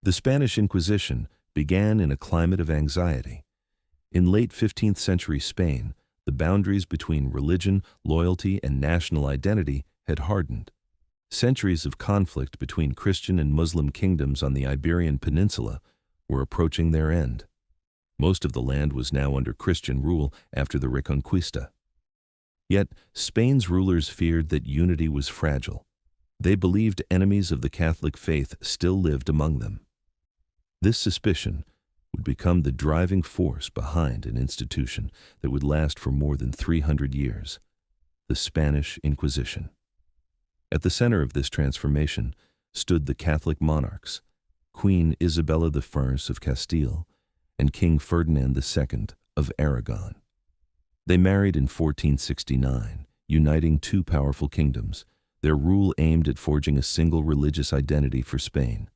The Spanish Inquisition began in a climate of anxiety. In late 15th century Spain, the boundaries between religion, loyalty, and national identity had hardened. Centuries of conflict between Christian and Muslim kingdoms on the Iberian Peninsula were approaching their end. Most of the land was now under Christian rule after the Reconquista. Yet, Spain's rulers feared that unity was fragile. They believed enemies of the Catholic faith still lived among them. This suspicion would become the driving force behind an institution that would last for more than 300 years, the Spanish Inquisition. At the center of this transformation stood the Catholic monarchs, Queen Isabella I of Castile and King Ferdinand II of Aragon. They married in 1469, uniting two powerful kingdoms, their rule aimed at forging a single religious identity for Spain.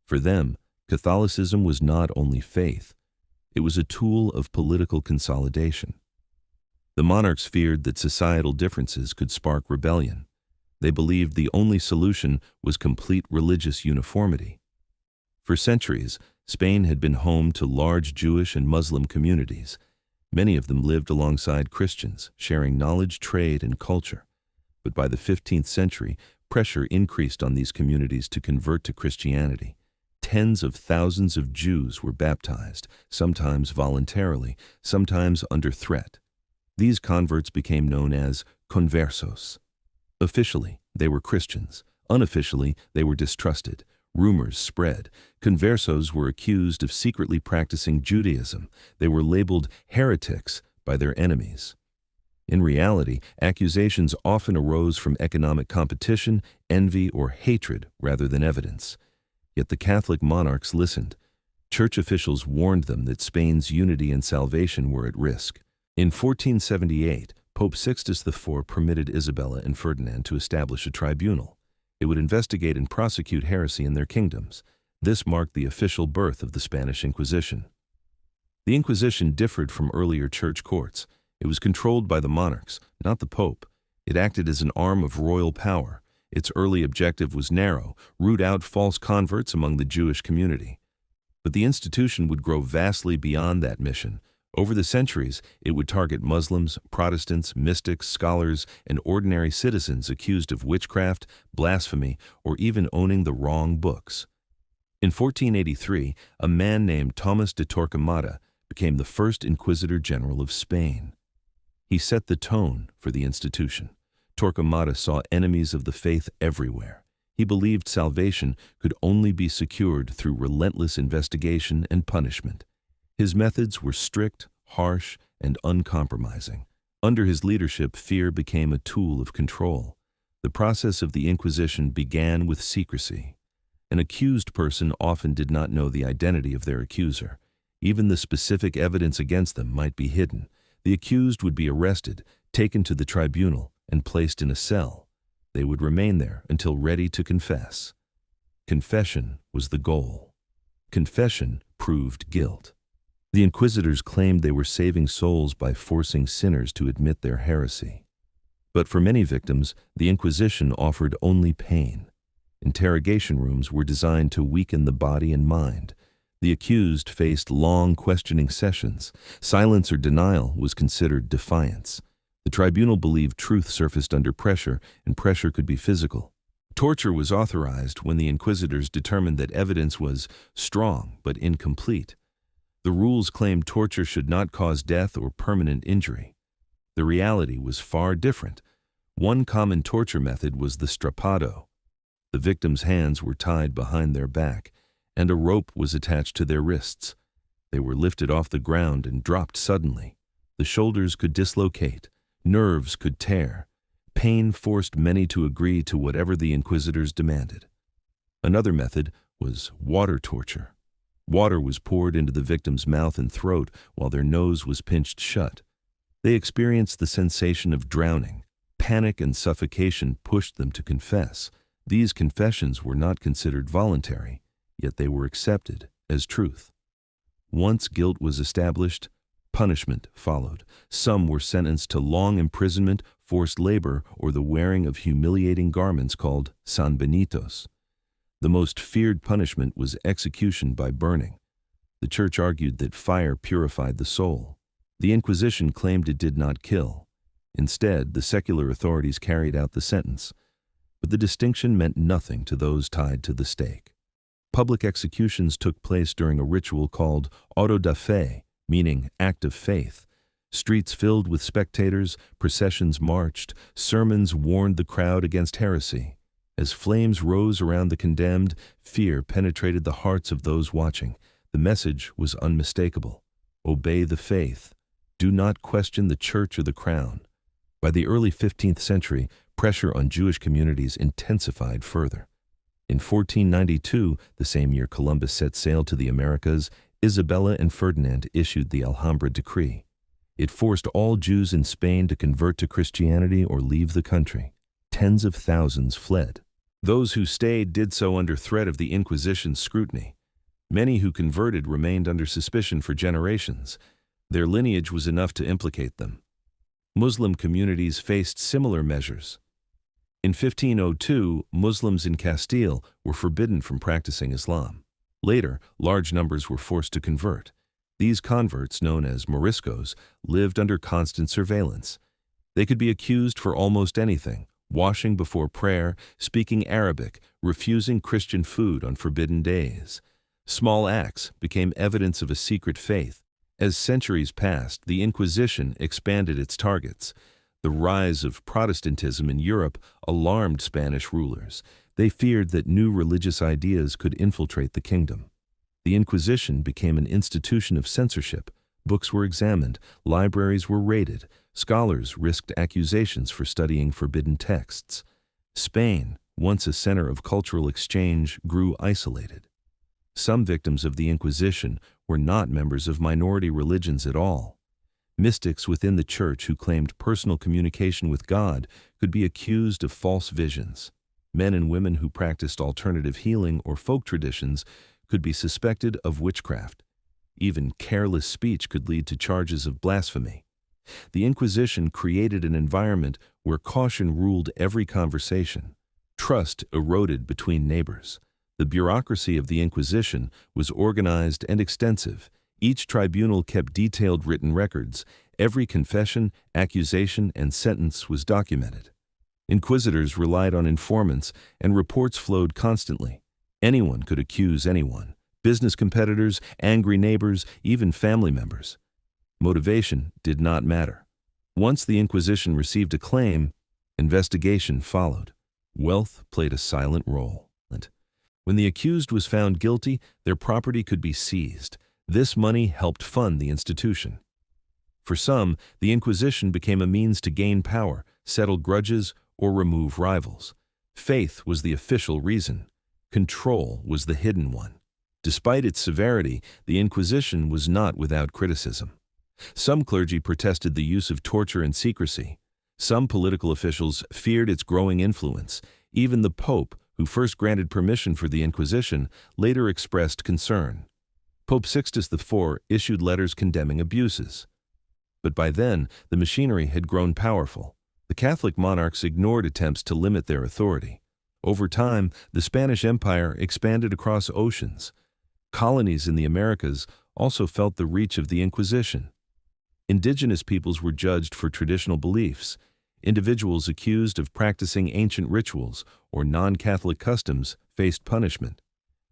For them, Catholicism was not only faith, it was a tool of political consolidation. The monarchs feared that societal differences could spark rebellion. They believed the only solution was complete religious uniformity. For centuries, Spain had been home to large Jewish and Muslim communities. Many of them lived alongside Christians, sharing knowledge, trade, and culture. But by the 15th century, pressure increased on these communities to convert to Christianity. Tens of thousands of Jews were baptized, sometimes voluntarily, sometimes under threat. These converts became known as conversos. Officially, they were Christians. Unofficially, they were distrusted. Rumors spread. Conversos were accused of secretly practicing Judaism. They were labeled heretics by their enemies. In reality, accusations often arose from economic competition, envy, or hatred rather than evidence. Yet the Catholic monarchs listened. Church officials warned them that Spain's unity and salvation were at risk. In 1478, Pope Sixtus IV permitted Isabella and Ferdinand to establish a tribunal. It would investigate and prosecute heresy in their kingdoms. This marked the official birth of the Spanish Inquisition. The Inquisition differed from earlier church courts. It was controlled by the monarchs, not the Pope. It acted as an arm of royal power. Its early objective was narrow: root out false converts among the Jewish community. But the institution would grow vastly beyond that mission. Over the centuries, it would target Muslims, Protestants, mystics, scholars, and ordinary citizens accused of witchcraft, blasphemy, or even owning the wrong books. In 1483, a man named Thomas de Torquemada became the first Inquisitor General of Spain. He set the tone for the institution. Torquemada saw enemies of the faith everywhere. He believed salvation could only be secured through relentless investigation and punishment. His methods were strict, harsh, and uncompromising. Under his leadership, fear became a tool of control. The process of the Inquisition began with secrecy. An accused person often did not know the identity of their accuser. Even the specific evidence against them might be hidden. The accused would be arrested, taken to the tribunal, and placed in a cell. They would remain there until ready to confess. Confession was the goal. Confession proved guilt. The inquisitors claimed they were saving souls by forcing sinners to admit their heresy. But for many victims, the Inquisition offered only pain. Interrogation rooms were designed to weaken the body and mind. The accused faced long questioning sessions. Silence or denial was considered defiance. The tribunal believed truth surfaced under pressure, and pressure could be physical. Torture was authorized when the inquisitors determined that evidence was strong but incomplete. The rules claimed torture should not cause death or permanent injury. The reality was far different. One common torture method was the strappado. The victim's hands were tied behind their back, and a rope was attached to their wrists. They were lifted off the ground and dropped suddenly. The shoulders could dislocate. Nerves could tear. Pain forced many to agree to whatever the inquisitors demanded. Another method was water torture. Water was poured into the victim's mouth and throat while their nose was pinched shut. They experienced the sensation of drowning. Panic and suffocation pushed them to confess. These confessions were not considered voluntary, yet they were accepted as truth. Once guilt was established, punishment followed. Some were sentenced to long imprisonment, forced labor, or the wearing of humiliating garments called sanbenitos. The most feared punishment was execution by burning. The Church argued that fire purified the soul. The Inquisition claimed it did not kill. Instead, the secular authorities carried out the sentence. But the distinction meant nothing to those tied to the stake. Public executions took place during a ritual called auto da fe, meaning act of faith. Streets filled with spectators, processions marched, sermons warned the crowd against heresy. As flames rose around the condemned, fear penetrated the hearts of those watching. The message was unmistakable. Obey the faith. Do not question the church or the crown. By the early 15th century, pressure on Jewish communities intensified further. In 1492, the same year Columbus set sail to the Americas, Isabella and Ferdinand issued the Alhambra Decree. It forced all Jews in Spain to convert to Christianity or leave the country. Tens of thousands fled. Those who stayed did so under threat of the Inquisition's scrutiny. Many who converted remained under suspicion for generations. Their lineage was enough to implicate them. Muslim communities faced similar measures. In 1502, Muslims in Castile were forbidden from practicing Islam. Later, large numbers were forced to convert. These converts, known as Moriscos, lived under constant surveillance. They could be accused for almost anything: washing before prayer, speaking Arabic, refusing Christian food on forbidden days. Small acts became evidence of a secret faith. As centuries passed, the Inquisition expanded its targets. The rise of Protestantism in Europe alarmed Spanish rulers. They feared that new religious ideas could infiltrate the kingdom. The Inquisition became an institution of censorship. Books were examined, libraries were raided, scholars risked accusations for studying forbidden texts. Spain, once a center of cultural exchange, grew isolated. Some victims of the Inquisition were not members of minority religions at all. Mystics within the Church who claimed personal communication with God could be accused of false visions. Men and women who practiced alternative healing or folk traditions could be suspected of witchcraft. Even careless speech could lead to charges of blasphemy. The Inquisition created an environment where caution ruled every conversation. Trust eroded between neighbors. The bureaucracy of the Inquisition was organized and extensive. Each tribunal kept detailed written records. Every confession, accusation, and sentence was documented. Inquisitors relied on informants, and reports flowed constantly. Anyone could accuse anyone: business competitors, angry neighbors, even family members. Motivation did not matter. Once the Inquisition received a claim, investigation followed. Wealth played a silent role. When the accused was found guilty, their property could be seized. This money helped fund the institution. For some, the Inquisition became a means to gain power, settle grudges, or remove rivals. Faith was the official reason. Control was the hidden one. Despite its severity, the Inquisition was not without criticism. Some clergy protested the use of torture and secrecy. Some political officials feared its growing influence. Even the Pope, who first granted permission for the Inquisition, later expressed concern. Pope Sixtus IV issued letters condemning abuses. But by then, the machinery had grown powerful. The Catholic monarchs ignored attempts to limit their authority. Over time, the Spanish Empire expanded across oceans. Colonies in the Americas also felt the reach of the Inquisition. Indigenous peoples were judged for traditional beliefs. Individuals accused of practicing ancient rituals or non-Catholic customs faced punishment.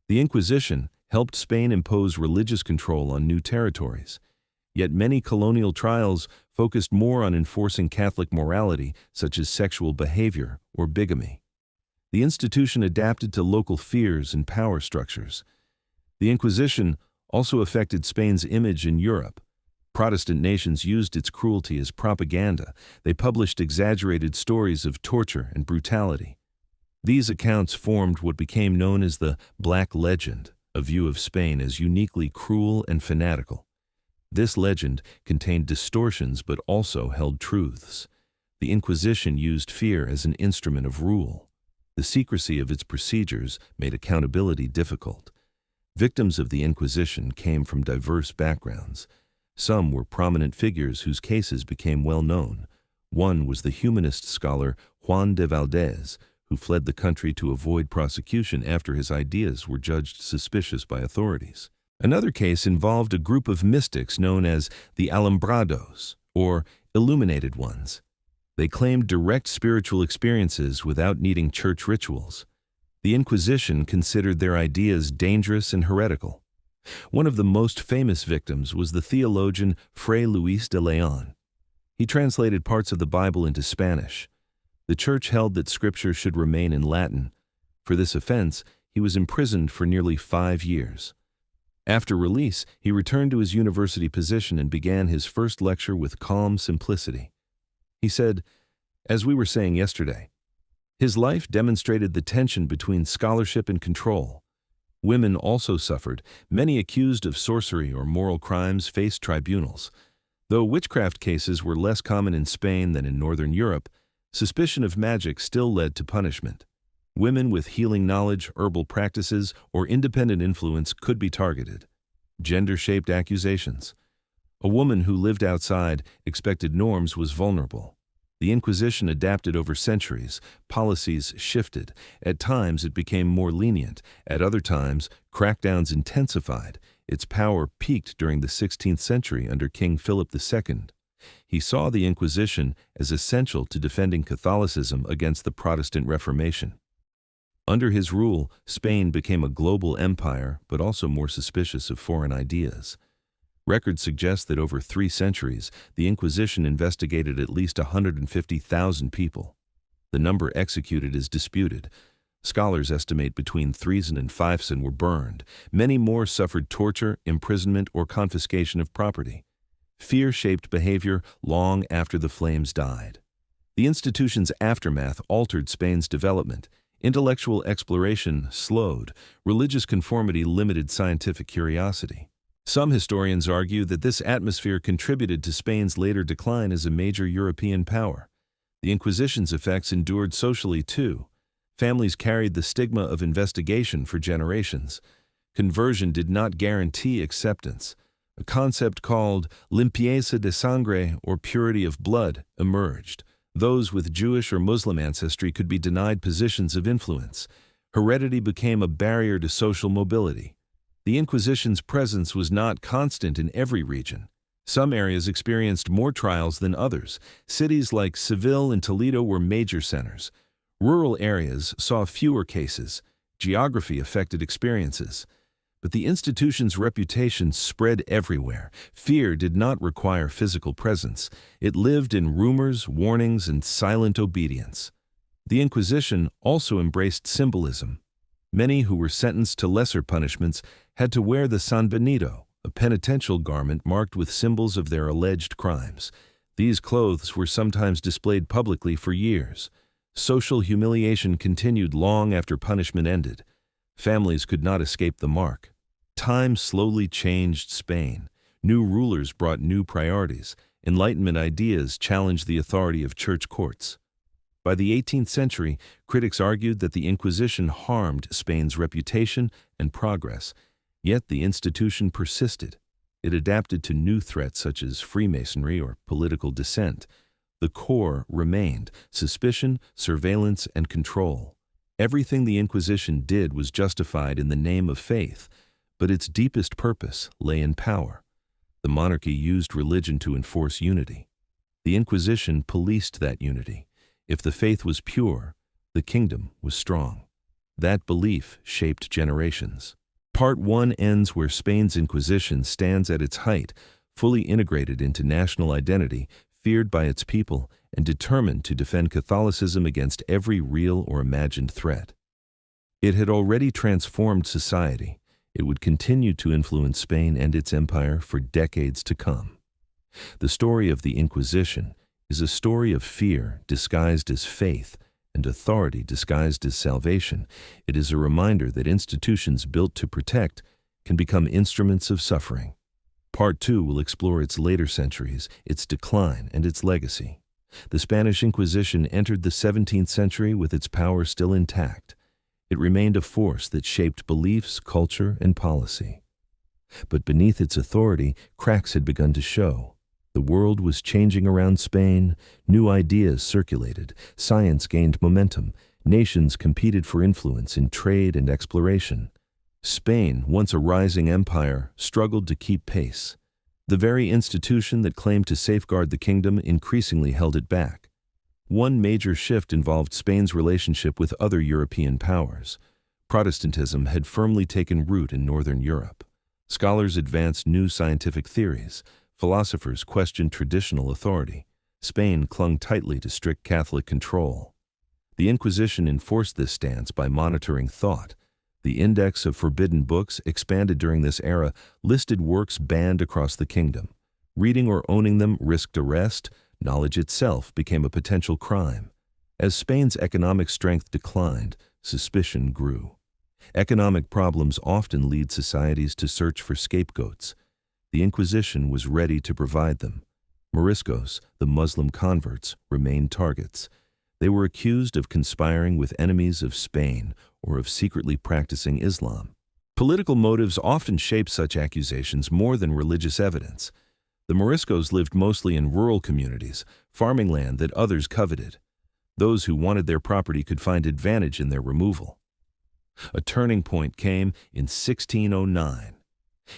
The Inquisition helped Spain impose religious control on new territories. Yet many colonial trials focused more on enforcing Catholic morality, such as sexual behavior or bigamy. The institution adapted to local fears and power structures. The Inquisition also affected Spain's image in Europe. Protestant nations used its cruelty as propaganda. They published exaggerated stories of torture and brutality. These accounts formed what became known as the Black Legend, a view of Spain as uniquely cruel and fanatical. This legend contained distortions but also held truths. The Inquisition used fear as an instrument of rule. The secrecy of its procedures made accountability difficult. Victims of the Inquisition came from diverse backgrounds. Some were prominent figures whose cases became well known. One was the humanist scholar Juan de Valdez, who fled the country to avoid prosecution after his ideas were judged suspicious by authorities. Another case involved a group of mystics known as the Alumbrados, or Illuminated Ones. They claimed direct spiritual experiences without needing church rituals. The Inquisition considered their ideas dangerous and heretical. One of the most famous victims was the theologian Fray Luis de Leon. He translated parts of the Bible into Spanish. The church held that scripture should remain in Latin. For this offense, he was imprisoned for nearly 5 years. After release, he returned to his university position and began his first lecture with calm simplicity. He said, "As we were saying yesterday, his life demonstrated the tension between scholarship and control. Women also suffered. Many accused of sorcery or moral crimes faced tribunals. Though witchcraft cases were less common in Spain than in Northern Europe, suspicion of magic still led to punishment. Women with healing knowledge, herbal practices, or independent influence could be targeted. Gender-shaped accusations. A woman who lived outside expected norms was vulnerable. The Inquisition adapted over centuries. Policies shifted. At times, it became more lenient. At other times, crackdowns intensified. Its power peaked during the 16th century under King Philip II. He saw the Inquisition as essential to defending Catholicism against the Protestant Reformation. Under his rule, Spain became a global empire, but also more suspicious of foreign ideas. Records suggest that over 3 centuries, the Inquisition investigated at least 150,000 people. The number executed is disputed. Scholars estimate between 3,000 and 5,000 were burned. Many more suffered torture, imprisonment, or confiscation of property. Fear shaped behavior long after the flames died. The institution's aftermath altered Spain's development. Intellectual exploration slowed. Religious conformity limited scientific curiosity. Some historians argue that this atmosphere contributed to Spain's later decline as a major European power. The Inquisition's effects endured socially too. Families carried the stigma of investigation for generations. Conversion did not guarantee acceptance. A concept called limpieza de sangre, or purity of blood, emerged. Those with Jewish or Muslim ancestry could be denied positions of influence. Heredity became a barrier to social mobility. The Inquisition's presence was not constant in every region. Some areas experienced more trials than others. Cities like Seville and Toledo were major centers. Rural areas saw fewer cases. Geography affected experiences. But the institution's reputation spread everywhere. Fear did not require physical presence. It lived in rumors, warnings, and silent obedience. The Inquisition also embraced symbolism. Many who were sentenced to lesser punishments had to wear the San Benito, a penitential garment marked with symbols of their alleged crimes. These clothes were sometimes displayed publicly for years. Social humiliation continued long after punishment ended. Families could not escape the mark. Time slowly changed Spain. New rulers brought new priorities. Enlightenment ideas challenged the authority of church courts. By the 18th century, critics argued that the Inquisition harmed Spain's reputation and progress, yet the institution persisted. It adapted to new threats such as Freemasonry or political dissent. The core remained: suspicion, surveillance, and control. Everything the Inquisition did was justified in the name of faith, but its deepest purpose lay in power. The monarchy used religion to enforce unity. The Inquisition policed that unity. If the faith was pure, the kingdom was strong. That belief shaped generations. Part 1 ends where Spain's Inquisition stands at its height, fully integrated into national identity, feared by its people, and determined to defend Catholicism against every real or imagined threat. It had already transformed society. It would continue to influence Spain and its empire for decades to come. The story of the Inquisition is a story of fear disguised as faith and authority disguised as salvation. It is a reminder that institutions built to protect can become instruments of suffering. Part 2 will explore its later centuries, its decline, and its legacy. The Spanish Inquisition entered the 17th century with its power still intact. It remained a force that shaped beliefs, culture, and policy. But beneath its authority, cracks had begun to show. The world was changing around Spain, new ideas circulated, science gained momentum, Nations competed for influence in trade and exploration. Spain, once a rising empire, struggled to keep pace. The very institution that claimed to safeguard the kingdom increasingly held it back. One major shift involved Spain's relationship with other European powers. Protestantism had firmly taken root in northern Europe. Scholars advanced new scientific theories. Philosophers questioned traditional authority. Spain clung tightly to strict Catholic control. The Inquisition enforced this stance by monitoring thought. The Index of Forbidden Books, expanded during this era, listed works banned across the kingdom. Reading or owning them risked arrest. Knowledge itself became a potential crime. As Spain's economic strength declined, suspicion grew. Economic problems often lead societies to search for scapegoats. The Inquisition was ready to provide them. Moriscos, the Muslim converts, remained targets. They were accused of conspiring with enemies of Spain or of secretly practicing Islam. Political motives often shape such accusations more than religious evidence. The Moriscos lived mostly in rural communities, farming land that others coveted. Those who wanted their property could find advantage in their removal. A turning point came in 1609.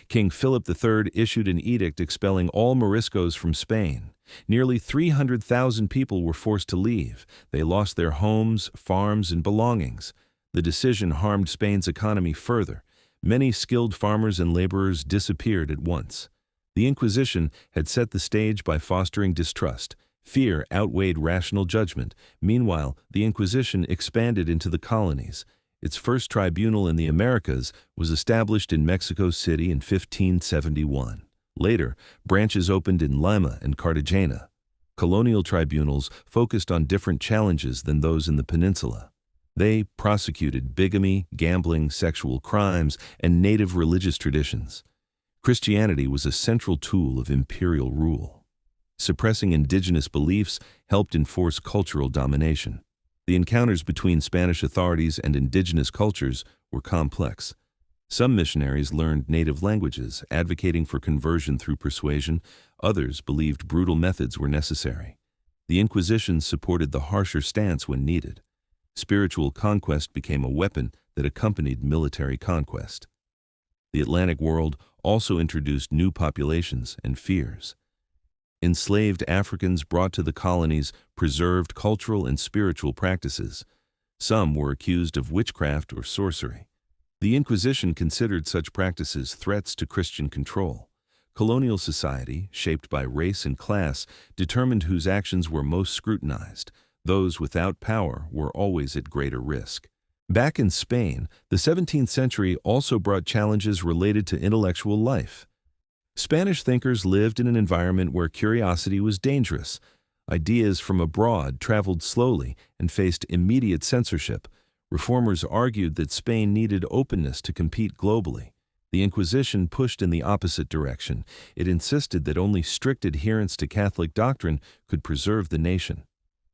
King Philip III issued an edict expelling all Moriscos from Spain. Nearly 300,000 people were forced to leave. They lost their homes, farms, and belongings. The decision harmed Spain's economy further. Many skilled farmers and laborers disappeared at once. The Inquisition had set the stage by fostering distrust. Fear outweighed rational judgment. Meanwhile, the Inquisition expanded into the colonies. Its first tribunal in the Americas was established in Mexico City in 1571. Later, branches opened in Lima and Cartagena. Colonial tribunals focused on different challenges than those in the peninsula. They prosecuted bigamy, gambling, sexual crimes, and native religious traditions. Christianity was a central tool of imperial rule. Suppressing indigenous beliefs helped enforce cultural domination. The encounters between Spanish authorities and indigenous cultures were complex. Some missionaries learned native languages, advocating for conversion through persuasion. Others believed brutal methods were necessary. The Inquisition supported the harsher stance when needed. Spiritual conquest became a weapon that accompanied military conquest. The Atlantic world also introduced new populations and fears. Enslaved Africans brought to the colonies preserved cultural and spiritual practices. Some were accused of witchcraft or sorcery. The Inquisition considered such practices threats to Christian control. Colonial society, shaped by race and class, determined whose actions were most scrutinized. Those without power were always at greater risk. Back in Spain, the 17th century also brought challenges related to intellectual life. Spanish thinkers lived in an environment where curiosity was dangerous. Ideas from abroad traveled slowly and faced immediate censorship. Reformers argued that Spain needed openness to compete globally. The Inquisition pushed in the opposite direction. It insisted that only strict adherence to Catholic doctrine could preserve the nation.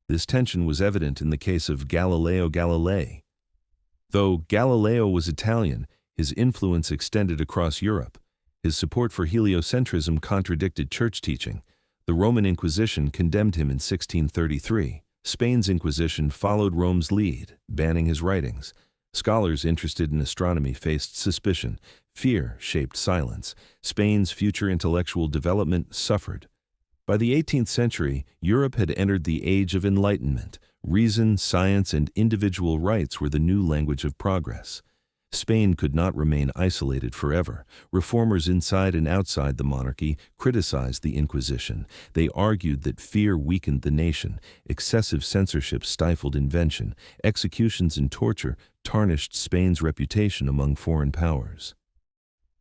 This tension was evident in the case of Galileo Galilei. Though Galileo was Italian, his influence extended across Europe. His support for heliocentrism contradicted church teaching. The Roman Inquisition condemned him in 1633. Spain's Inquisition followed Rome's lead, banning his writings. Scholars interested in astronomy faced suspicion. Fear shaped silence. Spain's future intellectual development suffered. By the 18th century, Europe had entered the Age of Enlightenment. Reason, science, and individual rights were the new language of progress. Spain could not remain isolated forever. Reformers inside and outside the monarchy criticized the Inquisition. They argued that fear weakened the nation. Excessive censorship stifled invention. Executions and torture tarnished Spain's reputation among foreign powers.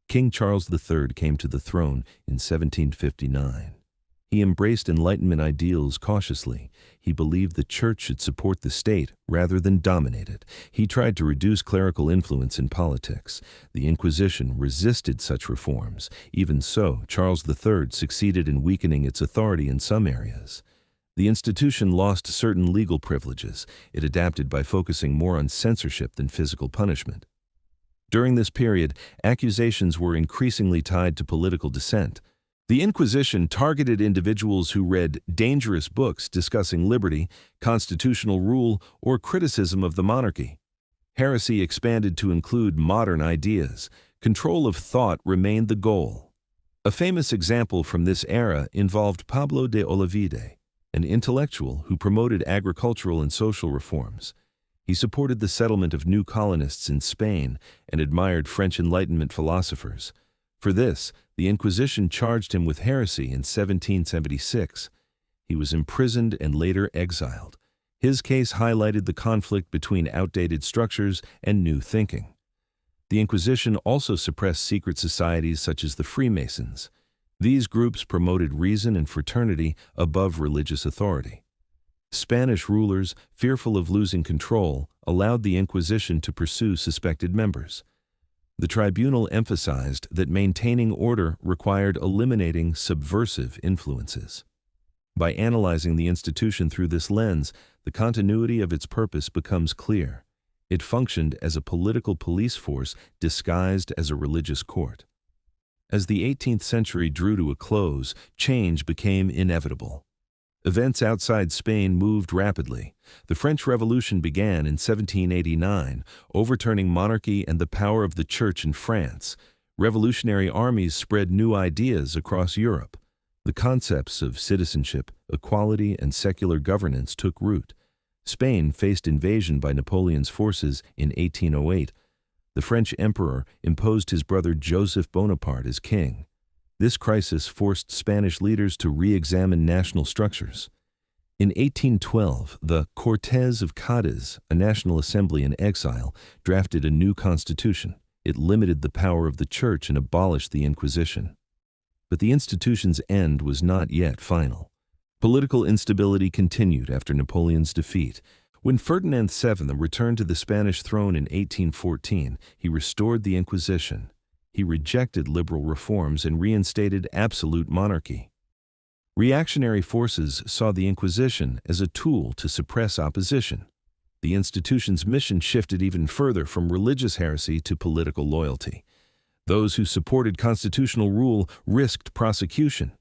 King Charles III came to the throne in 1759. He embraced Enlightenment ideals cautiously. He believed the church should support the state rather than dominate it. He tried to reduce clerical influence in politics. The Inquisition resisted such reforms. Even so, Charles III succeeded in weakening its authority in some areas. The institution lost certain legal privileges. It adapted by focusing more on censorship than physical punishment. During this period, accusations were increasingly tied to political dissent. The Inquisition targeted individuals who read dangerous books discussing liberty, constitutional rule, or criticism of the monarchy. Heresy expanded to include modern ideas. Control of thought remained the goal. A famous example from this era involved Pablo de Olavide, an intellectual who promoted agricultural and social reforms. He supported the settlement of new colonists in Spain and admired French Enlightenment philosophers. For this, the Inquisition charged him with heresy in 1776. He was imprisoned and later exiled. His case highlighted the conflict between outdated structures and new thinking. The Inquisition also suppressed secret societies such as the Freemasons. These groups promoted reason and fraternity above religious authority. Spanish rulers, fearful of losing control, allowed the Inquisition to pursue suspected members. The tribunal emphasized that maintaining order required eliminating subversive influences. By analyzing the institution through this lens, the continuity of its purpose becomes clear. It functioned as a political police force disguised as a religious court. As the 18th century drew to a close, change became inevitable. Events outside Spain moved rapidly. The French Revolution began in 1789, overturning monarchy and the power of the Church in France. Revolutionary armies spread new ideas across Europe. The concepts of citizenship, equality, and secular governance took root. Spain faced invasion by Napoleon's forces in 1808. The French emperor imposed his brother Joseph Bonaparte as king. This crisis forced Spanish leaders to re-examine national structures. In 1812, the Cortes of Cádiz, a national assembly in exile, drafted a new constitution. It limited the power of the Church and abolished the Inquisition. But the institution's end was not yet final. Political instability continued after Napoleon's defeat. When Ferdinand VII returned to the Spanish throne in 1814, he restored the Inquisition. He rejected liberal reforms and reinstated absolute monarchy. Reactionary forces saw the Inquisition as a tool to suppress opposition. The institution's mission shifted even further from religious heresy to political loyalty. Those who supported constitutional rule risked prosecution.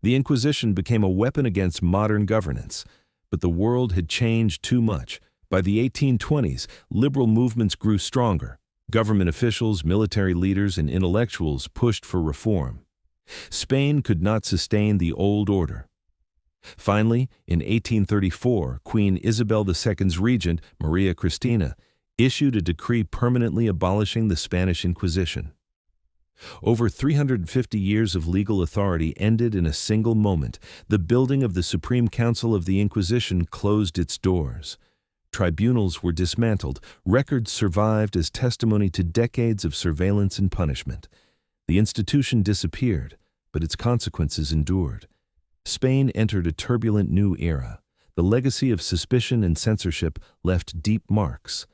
The Inquisition became a weapon against modern governance. But the world had changed too much. By the 1820s, liberal movements grew stronger. Government officials, military leaders, and intellectuals pushed for reform. Spain could not sustain the old order. Finally, in 1834, Queen Isabel II's regent, Maria Cristina, issued a decree permanently abolishing the Spanish Inquisition. Over 350 years of legal authority ended in a single moment. The building of the Supreme Council of the Inquisition closed its doors. Tribunals were dismantled. Records survived as testimony to decades of surveillance and punishment. The institution disappeared, but its consequences endured. Spain entered a turbulent new era. The legacy of suspicion and censorship left deep marks.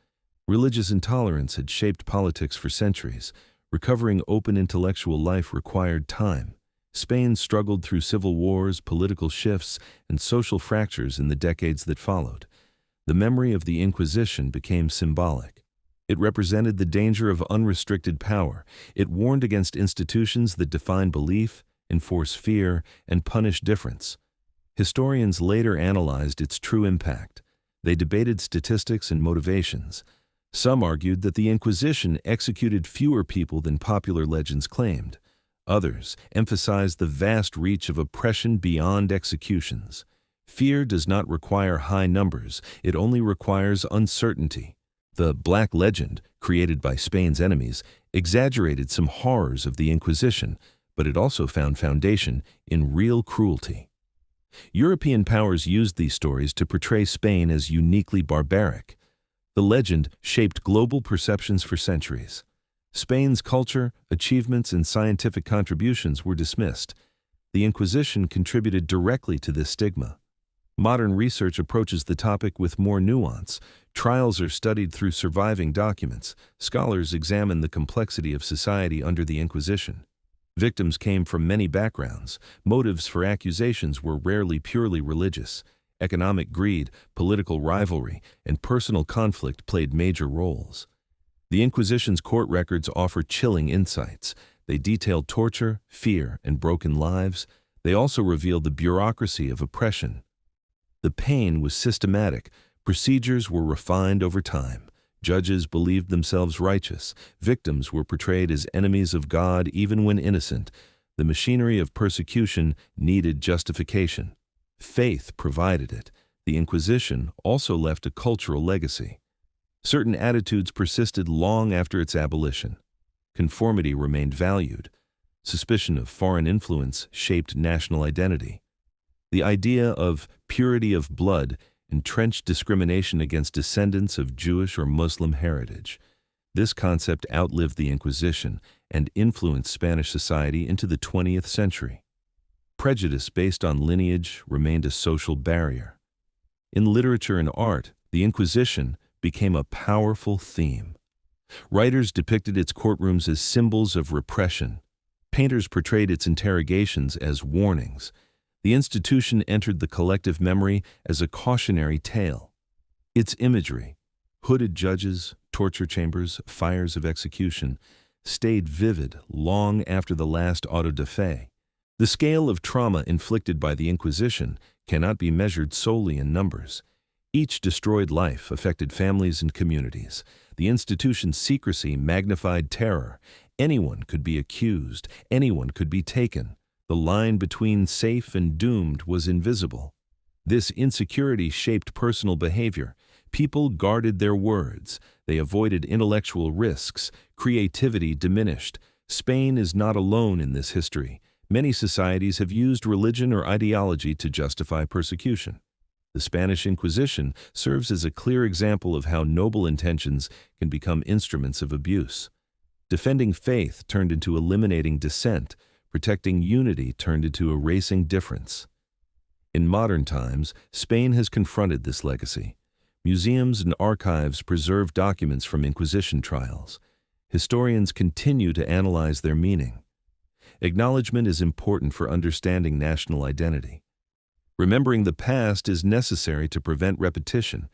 Religious intolerance had shaped politics for centuries. Recovering open intellectual life required time. Spain struggled through civil wars, political shifts, and social fractures in the decades that followed. The memory of the Inquisition became symbolic. It represented the danger of unrestricted power. It warned against institutions that define belief, enforce fear, and punish difference. Historians later analyzed its true impact. They debated statistics and motivations. Some argued that the Inquisition executed fewer people than popular legends claimed. Others emphasized the vast reach of oppression beyond executions. Fear does not require high numbers, it only requires uncertainty. The Black Legend, created by Spain's enemies, exaggerated some horrors of the Inquisition, but it also found foundation in real cruelty. European powers used these stories to portray Spain as uniquely barbaric. The legend shaped global perceptions for centuries. Spain's culture, achievements, and scientific contributions were dismissed. The Inquisition contributed directly to this stigma. Modern research approaches the topic with more nuance. Trials are studied through surviving documents. Scholars examine the complexity of society under the Inquisition. Victims came from many backgrounds. Motives for accusations were rarely purely religious. Economic greed, political rivalry, and personal conflict played major roles. The Inquisition's court records offer chilling insights. They detailed torture, fear, and broken lives. They also revealed the bureaucracy of oppression. The pain was systematic. Procedures were refined over time. Judges believed themselves righteous. Victims were portrayed as enemies of God even when innocent. The machinery of persecution needed justification. Faith provided it. The Inquisition also left a cultural legacy. Certain attitudes persisted long after its abolition. Conformity remained valued. Suspicion of foreign influence shaped national identity. The idea of purity of blood entrenched discrimination against descendants of Jewish or Muslim heritage. This concept outlived the Inquisition and influenced Spanish society into the 20th century. Prejudice based on lineage remained a social barrier. In literature and art, the Inquisition became a powerful theme. Writers depicted its courtrooms as symbols of repression. Painters portrayed its interrogations as warnings. The institution entered the collective memory as a cautionary tale. Its imagery, hooded judges, torture chambers, fires of execution, stayed vivid long after the last auto da fe. The scale of trauma inflicted by the Inquisition cannot be measured solely in numbers. Each destroyed life affected families and communities. The institution's secrecy magnified terror. Anyone could be accused. Anyone could be taken. The line between safe and doomed was invisible. This insecurity shaped personal behavior. People guarded their words. They avoided intellectual risks. Creativity diminished. Spain is not alone in this history. Many societies have used religion or ideology to justify persecution. The Spanish Inquisition serves as a clear example of how noble intentions can become instruments of abuse. Defending faith turned into eliminating dissent. Protecting unity turned into erasing difference. In modern times, Spain has confronted this legacy. Museums and archives preserve documents from Inquisition trials. Historians continue to analyze their meaning. Acknowledgement is important for understanding national identity. Remembering the past is necessary to prevent repetition.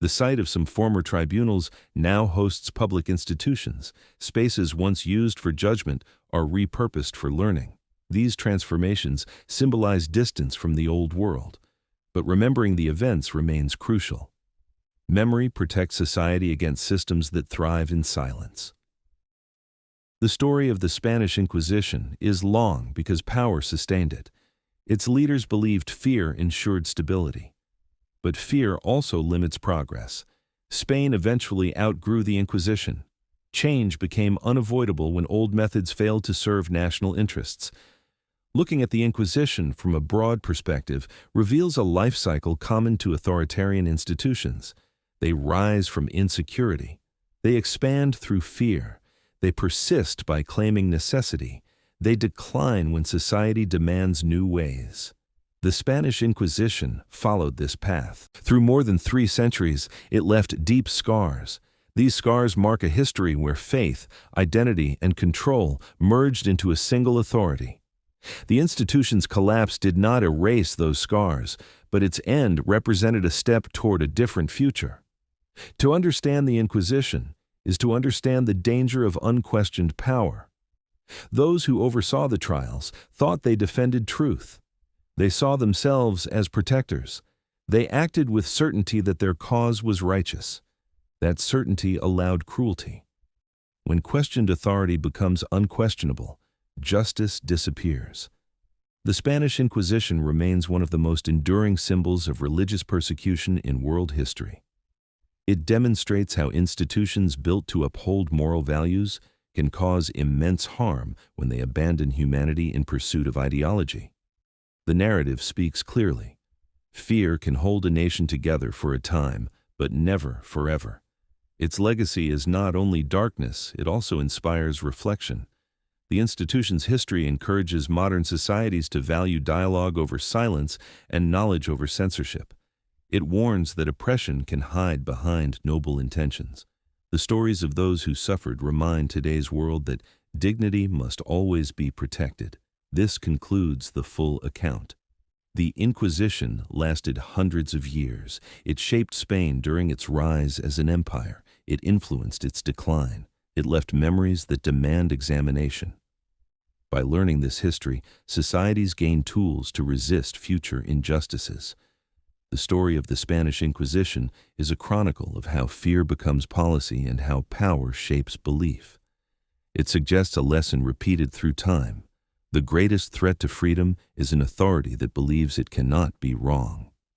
The site of some former tribunals now hosts public institutions. Spaces once used for judgment are repurposed for learning. These transformations symbolize distance from the old world, but remembering the events remains crucial. Memory protects society against systems that thrive in silence. The story of the Spanish Inquisition is long because power sustained it. Its leaders believed fear ensured stability. But fear also limits progress. Spain eventually outgrew the Inquisition. Change became unavoidable when old methods failed to serve national interests. Looking at the Inquisition from a broad perspective reveals a life cycle common to authoritarian institutions. They rise from insecurity. They expand through fear. They persist by claiming necessity. They decline when society demands new ways. The Spanish Inquisition followed this path. Through more than 3 centuries, it left deep scars. These scars mark a history where faith, identity, and control merged into a single authority. The institution's collapse did not erase those scars, but its end represented a step toward a different future. To understand the Inquisition is to understand the danger of unquestioned power. Those who oversaw the trials thought they defended truth. They saw themselves as protectors. They acted with certainty that their cause was righteous. That certainty allowed cruelty. When questioned authority becomes unquestionable, justice disappears. The Spanish Inquisition remains one of the most enduring symbols of religious persecution in world history. It demonstrates how institutions built to uphold moral values can cause immense harm when they abandon humanity in pursuit of ideology. The narrative speaks clearly. Fear can hold a nation together for a time, but never forever. Its legacy is not only darkness, it also inspires reflection. The institution's history encourages modern societies to value dialogue over silence and knowledge over censorship. It warns that oppression can hide behind noble intentions. The stories of those who suffered remind today's world that dignity must always be protected. This concludes the full account. The Inquisition lasted hundreds of years. It shaped Spain during its rise as an empire. It influenced its decline. It left memories that demand examination. By learning this history, societies gain tools to resist future injustices. The story of the Spanish Inquisition is a chronicle of how fear becomes policy and how power shapes belief. It suggests a lesson repeated through time. The greatest threat to freedom is an authority that believes it cannot be wrong.